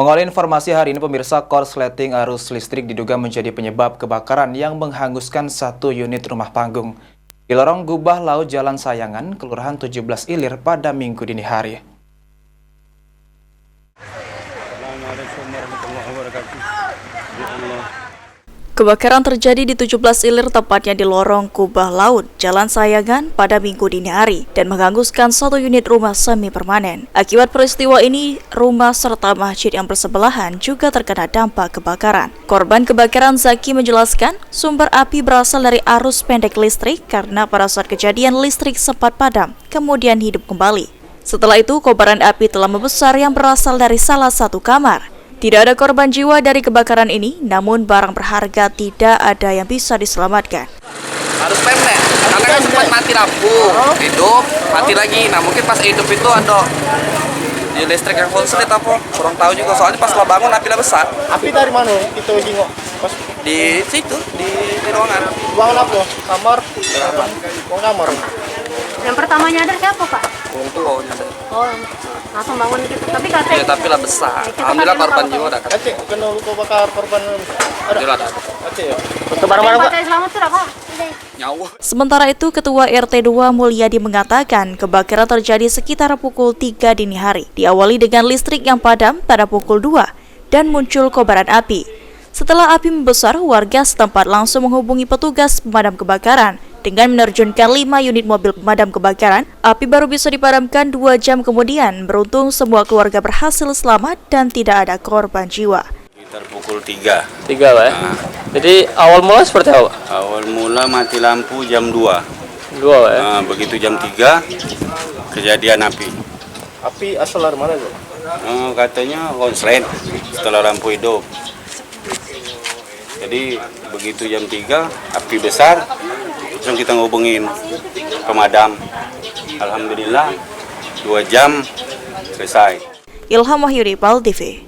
Mengawali informasi hari ini, pemirsa, korsleting arus listrik diduga menjadi penyebab kebakaran yang menghanguskan satu unit rumah panggung di lorong Gubah Laut Jalan Sayangan, Kelurahan 17 Ilir pada Minggu dini hari. Kebakaran terjadi di 17 Ilir, tepatnya di lorong Gubah Laut, Jalan Sayangan pada Minggu dini hari dan menghanguskan satu unit rumah semi permanen. Akibat peristiwa ini, rumah serta masjid yang bersebelahan juga terkena dampak kebakaran. Korban kebakaran Zaki menjelaskan, sumber api berasal dari arus pendek listrik karena pada saat kejadian listrik sempat padam, kemudian hidup kembali. Setelah itu, kobaran api telah membesar yang berasal dari salah satu kamar. Tidak ada korban jiwa dari kebakaran ini, namun barang berharga tidak ada yang bisa diselamatkan. Harus pendek, karena kan sempat mati lampu, hidup, mati lagi. Nah mungkin pas hidup itu ada di listrik yang konslet apa, kurang tahu juga. Soalnya pas lo bangun api lah besar. Api dari mana? Itu jingok pas Di situ, di ruangan. ruangan apa? Kamar? Kamar. Yang pertama nyadar siapa, Pak? Oh, nyadar. Oh, langsung bangun gitu. Tapi Ya, katanya tapi lah besar. Alhamdulillah korban jiwa ada kan. Aceh kena luka bakar korban Alhamdulillah ada. Aceh ya. yang katanya selamat tuh apa? Nyawa. Sementara itu, Ketua RT 2 Mulyadi mengatakan kebakaran terjadi sekitar pukul 3 dini hari. Diawali dengan listrik yang padam pada pukul 2 dan muncul kobaran api. Setelah api membesar, warga setempat langsung menghubungi petugas pemadam kebakaran. Dengan menerjunkan 5 unit mobil pemadam kebakaran, api baru bisa dipadamkan 2 jam kemudian. Beruntung semua keluarga berhasil selamat dan tidak ada korban jiwa. Sekitar pukul 3. 3 Pak ya? Jadi awal mula seperti apa? Awal mula mati lampu jam 2. 2 Pak ya? Begitu jam 3 kejadian api. Api asal dari mana tuh? Katanya konslet setelah lampu hidup. Jadi begitu jam 3 api besar, langsung kita ngubungin pemadam. Alhamdulillah 2 jam selesai. Ilham Wahyudi, PAL TV.